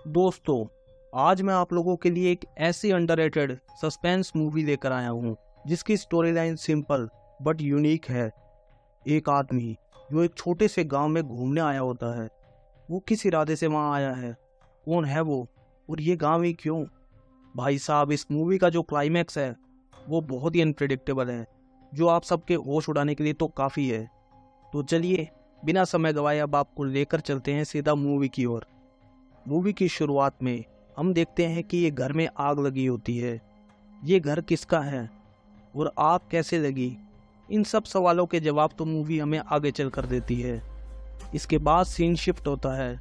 दोस्तों, आज मैं आप लोगों के लिए एक ऐसी अंडररेटेड सस्पेंस मूवी लेकर आया हूँ जिसकी story line simple but unique है। एक आदमी जो एक छोटे से गांव में घूमने आया होता है, वो किस इरादे से वहाँ आया है, कौन है वो और ये गांव ही क्यों। भाई साहब, इस मूवी का जो क्लाइमैक्स है वो बहुत ही अनप्रिडिक्टेबल है, जो आप सबके होश उड़ाने के लिए तो काफ़ी है। तो चलिए बिना समय गवाए अब आपको लेकर चलते हैं सीधा मूवी की ओर। मूवी की शुरुआत में हम देखते हैं कि ये घर में आग लगी होती है। ये घर किसका है और आग कैसे लगी, इन सब सवालों के जवाब तो मूवी हमें आगे चल कर देती है। इसके बाद सीन शिफ्ट होता है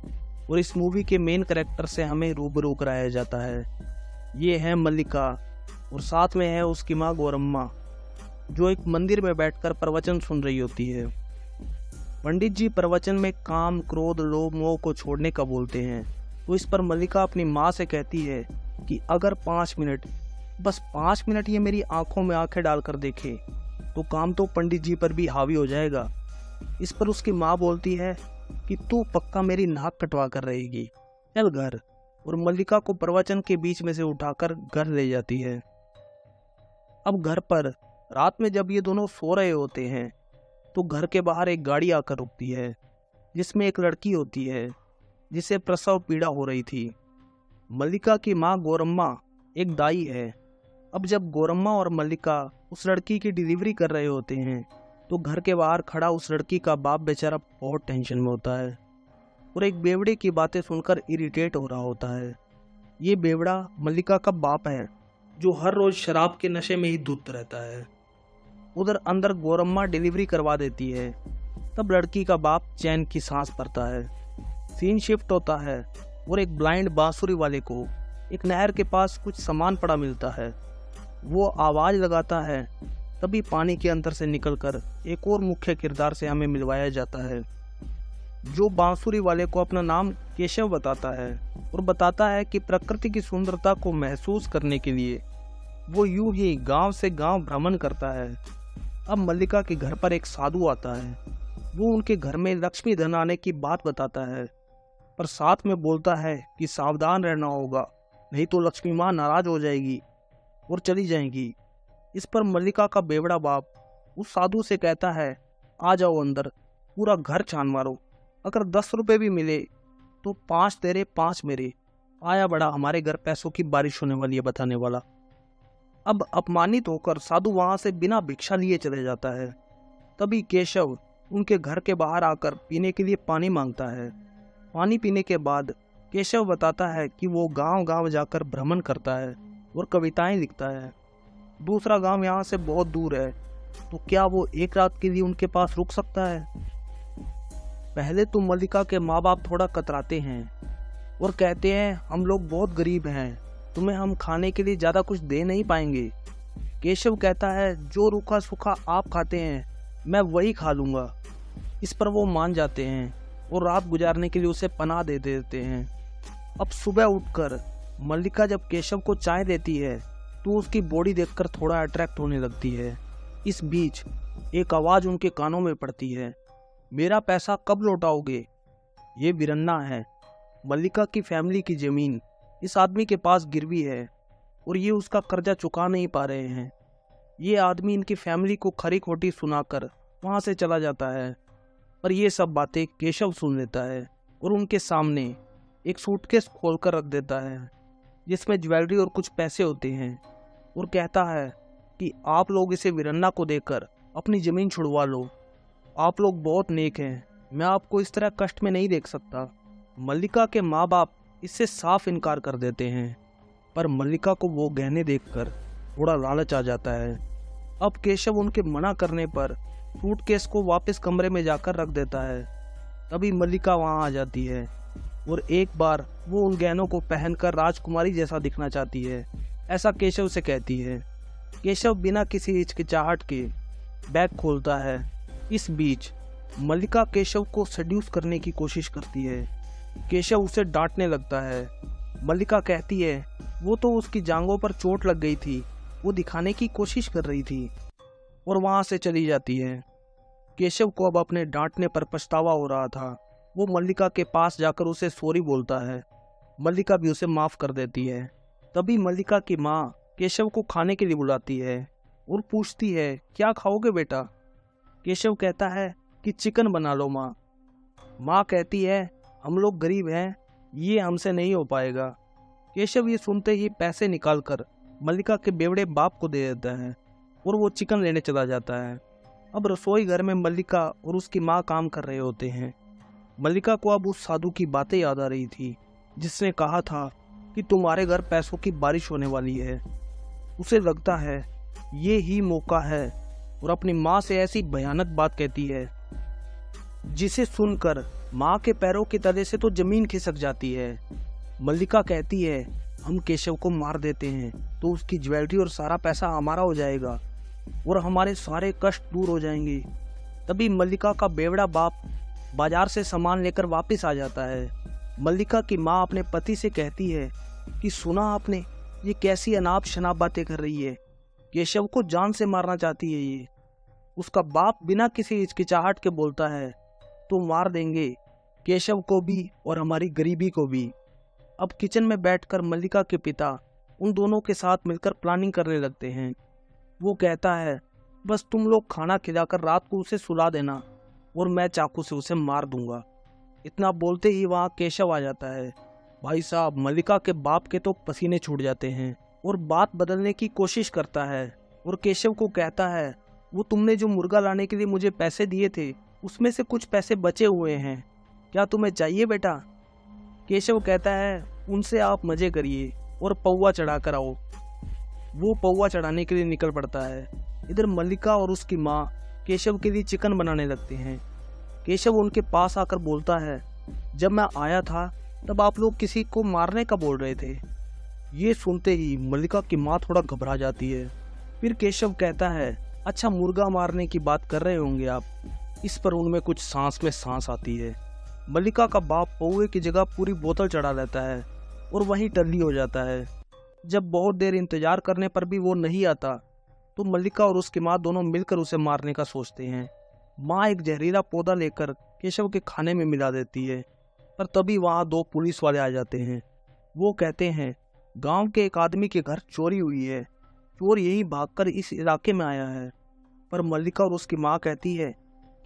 और इस मूवी के मेन कैरेक्टर से हमें रूबरू कराया जाता है। ये है मल्लिका और साथ में है उसकी माँ गौरम्मा, जो एक मंदिर में बैठकर प्रवचन सुन रही होती है। पंडित जी प्रवचन में काम, क्रोध, लोभ, मोह को छोड़ने का बोलते हैं। तो इस पर मल्लिका अपनी माँ से कहती है कि अगर 5 मिनट, बस 5 मिनट ये मेरी आंखों में आंखें डालकर देखे तो काम तो पंडित जी पर भी हावी हो जाएगा। इस पर उसकी माँ बोलती है कि तू पक्का मेरी नाक कटवा कर रहेगी, चल घर। और मल्लिका को प्रवचन के बीच में से उठाकर घर ले जाती है। अब घर पर रात में जब ये दोनों सो रहे होते हैं तो घर के बाहर एक गाड़ी आकर रुकती है, जिसमें एक लड़की होती है जिसे प्रसव पीड़ा हो रही थी। मल्लिका की माँ गौरम्मा एक दाई है। अब जब गौरम्मा और मल्लिका उस लड़की की डिलीवरी कर रहे होते हैं तो घर के बाहर खड़ा उस लड़की का बाप बेचारा बहुत टेंशन में होता है और एक बेवड़े की बातें सुनकर इरिटेट हो रहा होता है। ये बेवड़ा मल्लिका का बाप है, जो हर रोज शराब के नशे में ही धुत रहता है। उधर अंदर गौरम्मा डिलीवरी करवा देती है। तब लड़की का बाप चैन की सांस भरता है। सीन शिफ्ट होता है और एक ब्लाइंड बांसुरी वाले को एक नहर के पास कुछ सामान पड़ा मिलता है। वो आवाज़ लगाता है, तभी पानी के अंदर से निकलकर एक और मुख्य किरदार से हमें मिलवाया जाता है, जो बांसुरी वाले को अपना नाम केशव बताता है और बताता है कि प्रकृति की सुंदरता को महसूस करने के लिए वो यूं ही गांव से गांव भ्रमण करता है। अब मल्लिका के घर पर एक साधु आता है। वो उनके घर में लक्ष्मी धन आने की बात बताता है, पर साथ में बोलता है कि सावधान रहना होगा, नहीं तो लक्ष्मी माँ नाराज हो जाएगी और चली जाएंगी। इस पर मल्लिका का बेवड़ा बाप उस साधु से कहता है, आ जाओ अंदर, पूरा घर छान मारो, अगर 10 रुपए भी मिले तो 5 तेरे 5 मेरे। आया बड़ा हमारे घर पैसों की बारिश होने वाली है बताने वाला। अब अपमानित होकर साधु वहां से बिना भिक्षा लिए चले जाता है। तभी केशव उनके घर के बाहर आकर पीने के लिए पानी मांगता है। पानी पीने के बाद केशव बताता है कि वो गांव-गांव जाकर भ्रमण करता है और कविताएं लिखता है। दूसरा गांव यहाँ से बहुत दूर है, तो क्या वो एक रात के लिए उनके पास रुक सकता है। पहले तो मल्लिका के माँ बाप थोड़ा कतराते हैं और कहते हैं, हम लोग बहुत गरीब हैं, तुम्हें हम खाने के लिए ज़्यादा कुछ दे नहीं पाएंगे। केशव कहता है, जो रूखा सूखा आप खाते हैं मैं वही खा लूँगा। इस पर वो मान जाते हैं और रात गुजारने के लिए उसे पनाह दे देते हैं। अब सुबह उठकर मल्लिका जब केशव को चाय देती है तो उसकी बॉडी देखकर थोड़ा अट्रैक्ट होने लगती है। इस बीच एक आवाज़ उनके कानों में पड़ती है, मेरा पैसा कब लौटाओगे। ये बिरन्ना है, मल्लिका की फैमिली की ज़मीन इस आदमी के पास गिरवी है और ये उसका कर्जा चुका नहीं पा रहे हैं। ये आदमी इनकी फैमिली को खरी खोटी सुनाकर वहाँ से चला जाता है, पर ये सब बातें केशव सुन लेता है और उनके सामने एक सूटकेस खोलकर रख देता है, जिसमें ज्वेलरी और कुछ पैसे होते हैं, और कहता है कि आप लोग इसे वीरन्ना को देकर अपनी ज़मीन छुड़वा लो। आप लोग बहुत नेक हैं, मैं आपको इस तरह कष्ट में नहीं देख सकता। मल्लिका के माँ बाप इससे साफ इनकार कर देते हैं, पर मल्लिका को वो गहने देखकर थोड़ा लालच आ जाता है। अब केशव उनके मना करने पर सूटकेस को वापस कमरे में जाकर रख देता है। तभी मल्लिका वहां आ जाती है और एक बार वो उन गहनों को पहनकर राजकुमारी जैसा दिखना चाहती है, ऐसा केशव से कहती है। केशव बिना किसी हिचकिचाहट के बैग खोलता है। इस बीच मल्लिका केशव को सेड्यूस करने की कोशिश करती है। केशव उसे डांटने लगता है। मल्लिका कहती है, वो तो उसकी जांघों पर चोट लग गई थी, वो दिखाने की कोशिश कर रही थी, और वहां से चली जाती है। केशव को अब अपने डांटने पर पछतावा हो रहा था। वो मल्लिका के पास जाकर उसे सॉरी बोलता है। मल्लिका भी उसे माफ कर देती है। तभी मल्लिका की माँ केशव को खाने के लिए बुलाती है और पूछती है, क्या खाओगे बेटा? केशव कहता है कि चिकन बना लो माँ। माँ कहती है, हम लोग गरीब हैं, ये हमसे नहीं हो पाएगा। केशव ये सुनते ही पैसे निकालकर मल्लिका के बेवड़े बाप को दे देता है और वो चिकन लेने चला जाता है। अब रसोई घर में मल्लिका और उसकी माँ काम कर रहे होते हैं। मल्लिका को अब उस साधु की बातें याद आ रही थी जिसने कहा था कि तुम्हारे घर पैसों की बारिश होने वाली है। उसे लगता है ये ही मौका है और अपनी माँ से ऐसी भयानक बात कहती है जिसे सुनकर माँ के पैरों के तले से तो जमीन खिसक जाती है। मल्लिका कहती है, हम केशव को मार देते हैं तो उसकी ज्वेलरी और सारा पैसा हमारा हो जाएगा और हमारे सारे कष्ट दूर हो जाएंगे। तभी मल्लिका का बेवड़ा बाप बाजार से सामान लेकर वापस आ जाता है। मल्लिका की माँ अपने पति से कहती है कि सुना आपने, ये कैसी अनाप शनाप बातें कर रही है, केशव को जान से मारना चाहती है ये। उसका बाप बिना किसी हिचकिचाहट के बोलता है, तो मार देंगे केशव को भी और हमारी गरीबी को भी। अब किचन में बैठकर मल्लिका के पिता उन दोनों के साथ मिलकर प्लानिंग करने लगते हैं। वो कहता है, बस तुम लोग खाना खिलाकर रात को उसे सुला देना और मैं चाकू से उसे मार दूंगा। इतना बोलते ही वहाँ केशव आ जाता है। भाई साहब, मल्लिका के बाप के तो पसीने छूट जाते हैं और बात बदलने की कोशिश करता है और केशव को कहता है, वो तुमने जो मुर्गा लाने के लिए मुझे पैसे दिए थे उसमें से कुछ पैसे बचे हुए हैं, क्या तुम्हें चाहिए बेटा? केशव कहता है, उनसे आप मजे करिए और पौवा चढ़ा कर आओ। वो पौवा चढ़ाने के लिए निकल पड़ता है। इधर मल्लिका और उसकी माँ केशव के लिए चिकन बनाने लगते हैं। केशव उनके पास आकर बोलता है, जब मैं आया था तब आप लोग किसी को मारने का बोल रहे थे। ये सुनते ही मल्लिका की माँ थोड़ा घबरा जाती है। फिर केशव कहता है, अच्छा मुर्गा मारने की बात कर रहे होंगे आप। इस पर उनमें कुछ सांस में सांस आती है। मल्लिका का बाप पौवे की जगह पूरी बोतल चढ़ा लेता है और वहीं टल्ली हो जाता है। जब बहुत देर इंतजार करने पर भी वो नहीं आता तो मल्लिका और उसकी माँ दोनों मिलकर उसे मारने का सोचते हैं। माँ एक जहरीला पौधा लेकर केशव के खाने में मिला देती है, पर तभी वहाँ 2 पुलिस वाले आ जाते हैं। वो कहते हैं, गांव के एक आदमी के घर चोरी हुई है, चोर यही भागकर इस इलाके में आया है। पर मल्लिका और उसकी माँ कहती है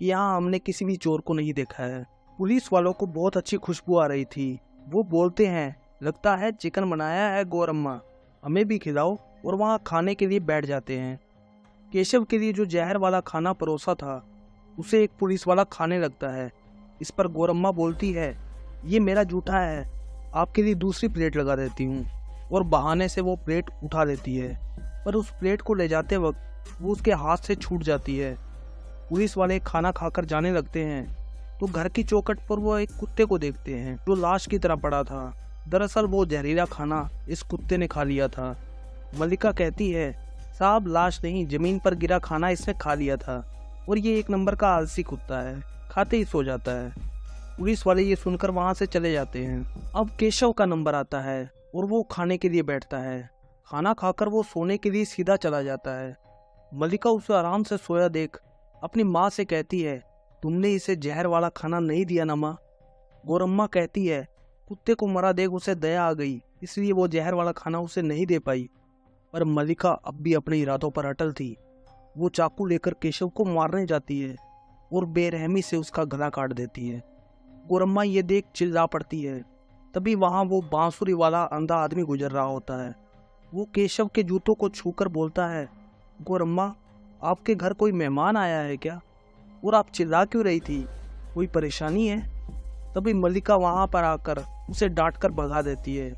कि यहाँ हमने किसी भी चोर को नहीं देखा है। पुलिस वालों को बहुत अच्छी खुशबू आ रही थी। वो बोलते हैं, लगता है चिकन बनाया है गौरम्मा, हमें भी खिलाओ, और वहाँ खाने के लिए बैठ जाते हैं। केशव के लिए जो जहर वाला खाना परोसा था उसे एक पुलिस वाला खाने लगता है। इस पर गौरम्मा बोलती है, ये मेरा जूठा है, आपके लिए दूसरी प्लेट लगा देती हूँ, और बहाने से वो प्लेट उठा लेती है। पर उस प्लेट को ले जाते वक्त वो उसके हाथ से छूट जाती है। पुलिस वाले खाना खाकर जाने लगते हैं तो घर की चौखट पर वो एक कुत्ते को देखते हैं जो लाश की तरह पड़ा था। दरअसल वो जहरीला खाना इस कुत्ते ने खा लिया था। मल्लिका कहती है, साहब लाश नहीं, जमीन पर गिरा खाना इसने खा लिया था और ये एक नंबर का आलसी कुत्ता है, खाते ही सो जाता है। पुलिस वाले ये सुनकर वहां से चले जाते हैं। अब केशव का नंबर आता है और वो खाने के लिए बैठता है। खाना खाकर वो सोने के लिए सीधा चला जाता है। मल्लिका उसे आराम से सोया देख अपनी माँ से कहती है, तुमने इसे जहर वाला खाना नहीं दिया ना माँ? गौरम्मा कहती है, कुत्ते को मरा देख उसे दया आ गई, इसलिए वो जहर वाला खाना उसे नहीं दे पाई। पर मल्लिका अब भी अपने इरादों पर अटल थी। वो चाकू लेकर केशव को मारने जाती है और बेरहमी से उसका गला काट देती है। गौरम्मा ये देख चिल्ला पड़ती है। तभी वहाँ वो बांसुरी वाला अंधा आदमी गुजर रहा होता है। वो केशव के जूतों को छूकर बोलता है, गौरम्मा आपके घर कोई मेहमान आया है क्या? और आप चिल्ला क्यों रही थी, कोई परेशानी है? तभी मल्लिका वहाँ पर आकर उसे डांट कर भगा देती है।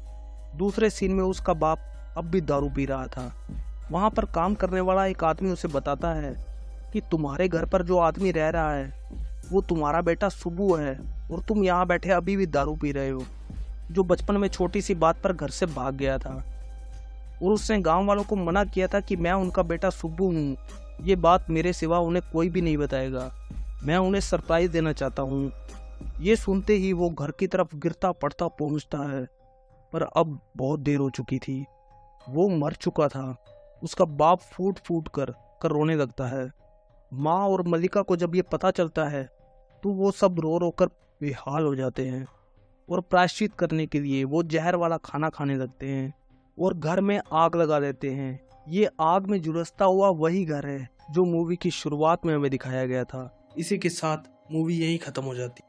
दूसरे सीन में उसका बाप अब भी दारू पी रहा था। वहाँ पर काम करने वाला एक आदमी उसे बताता है कि तुम्हारे घर पर जो आदमी रह रहा है वो तुम्हारा बेटा सुब्बू है और तुम यहाँ बैठे अभी भी दारू पी रहे हो, जो बचपन में छोटी सी बात पर घर से भाग गया था और उसने गांव वालों को मना किया था कि मैं उनका बेटा सुब्बू हूँ। ये बात मेरे सिवा उन्हें कोई भी नहीं बताएगा, मैं उन्हें सरप्राइज देना चाहता हूँ। ये सुनते ही वो घर की तरफ गिरता पड़ता पहुँचता है, पर अब बहुत देर हो चुकी थी। वो मर चुका था। उसका बाप फूट फूट कर रोने लगता है। माँ और मल्लिका को जब ये पता चलता है तो वो सब रो रो कर बेहाल हो जाते हैं। और प्रायश्चित करने के लिए वो जहर वाला खाना खाने लगते हैं और घर में आग लगा देते हैं। ये आग में झुलसता हुआ वही घर है जो मूवी की शुरुआत में हमें दिखाया गया था। इसी के साथ मूवी यहीं खत्म हो जाती है।